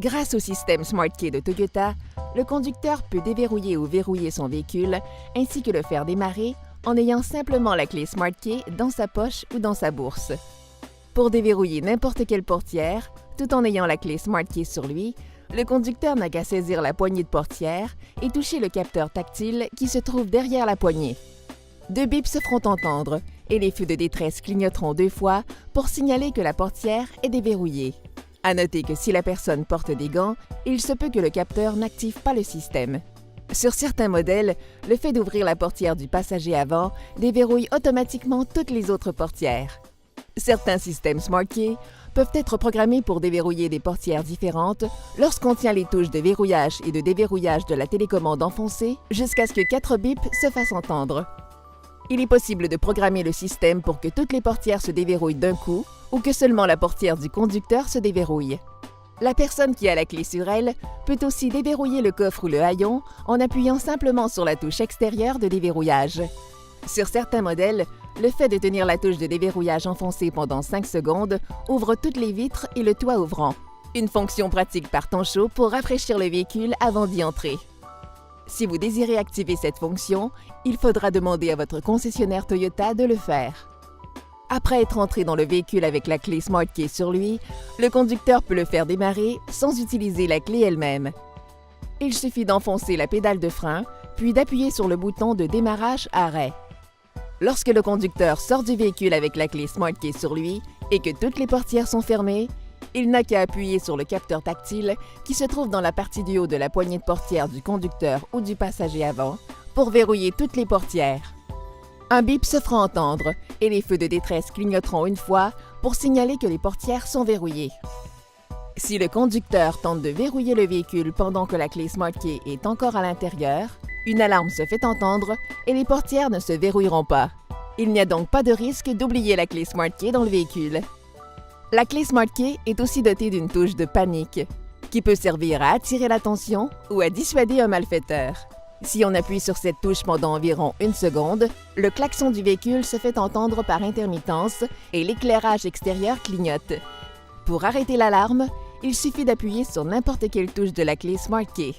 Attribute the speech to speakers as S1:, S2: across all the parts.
S1: Grâce au système SmartKey de Toyota, le conducteur peut déverrouiller ou verrouiller son véhicule ainsi que le faire démarrer en ayant simplement la clé SmartKey dans sa poche ou dans sa bourse. Pour déverrouiller n'importe quelle portière, tout en ayant la clé SmartKey sur lui, le conducteur n'a qu'à saisir la poignée de portière et toucher le capteur tactile qui se trouve derrière la poignée. 2 bips se feront entendre et les feux de détresse clignoteront 2 fois pour signaler que la portière est déverrouillée. À noter que si la personne porte des gants, il se peut que le capteur n'active pas le système. Sur certains modèles, le fait d'ouvrir la portière du passager avant déverrouille automatiquement toutes les autres portières. Certains systèmes SmartKey peuvent être programmés pour déverrouiller des portières différentes lorsqu'on tient les touches de verrouillage et de déverrouillage de la télécommande enfoncées jusqu'à ce que 4 bips se fassent entendre. Il est possible de programmer le système pour que toutes les portières se déverrouillent d'un coup ou que seulement la portière du conducteur se déverrouille. La personne qui a la clé sur elle peut aussi déverrouiller le coffre ou le haillon en appuyant simplement sur la touche extérieure de déverrouillage. Sur certains modèles, le fait de tenir la touche de déverrouillage enfoncée pendant 5 secondes ouvre toutes les vitres et le toit ouvrant. Une fonction pratique par temps chaud pour rafraîchir le véhicule avant d'y entrer. Si vous désirez activer cette fonction, il faudra demander à votre concessionnaire Toyota de le faire. Après être entré dans le véhicule avec la clé SmartKey sur lui, le conducteur peut le faire démarrer sans utiliser la clé elle-même. Il suffit d'enfoncer la pédale de frein, puis d'appuyer sur le bouton de démarrage arrêt. Lorsque le conducteur sort du véhicule avec la clé SmartKey sur lui et que toutes les portières sont fermées, il n'a qu'à appuyer sur le capteur tactile qui se trouve dans la partie du haut de la poignée de portière du conducteur ou du passager avant pour verrouiller toutes les portières. Un bip se fera entendre et les feux de détresse clignoteront une fois pour signaler que les portières sont verrouillées. Si le conducteur tente de verrouiller le véhicule pendant que la clé SmartKey est encore à l'intérieur, une alarme se fait entendre et les portières ne se verrouilleront pas. Il n'y a donc pas de risque d'oublier la clé SmartKey dans le véhicule. La clé SmartKey est aussi dotée d'une touche de panique, qui peut servir à attirer l'attention ou à dissuader un malfaiteur. Si on appuie sur cette touche pendant environ 1 seconde, le klaxon du véhicule se fait entendre par intermittence et l'éclairage extérieur clignote. Pour arrêter l'alarme, il suffit d'appuyer sur n'importe quelle touche de la clé SmartKey.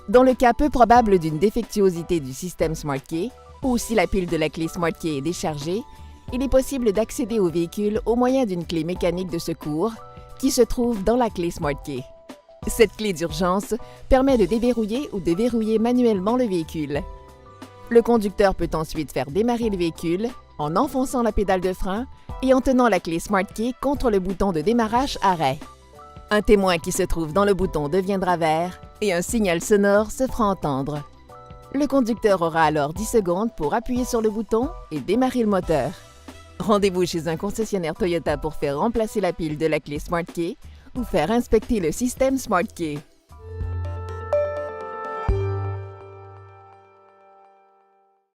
S1: Dans le cas peu probable d'une défectuosité du système SmartKey, ou si la pile de la clé SmartKey est déchargée, il est possible d'accéder au véhicule au moyen d'une clé mécanique de secours qui se trouve dans la clé SmartKey. Cette clé d'urgence permet de déverrouiller ou de verrouiller manuellement le véhicule. Le conducteur peut ensuite faire démarrer le véhicule en enfonçant la pédale de frein et en tenant la clé SmartKey contre le bouton de démarrage arrêt. Un témoin qui se trouve dans le bouton deviendra vert et un signal sonore se fera entendre. Le conducteur aura alors 10 secondes pour appuyer sur le bouton et démarrer le moteur. Rendez-vous chez un concessionnaire Toyota pour faire remplacer la pile de la clé SmartKey ou faire inspecter le système SmartKey.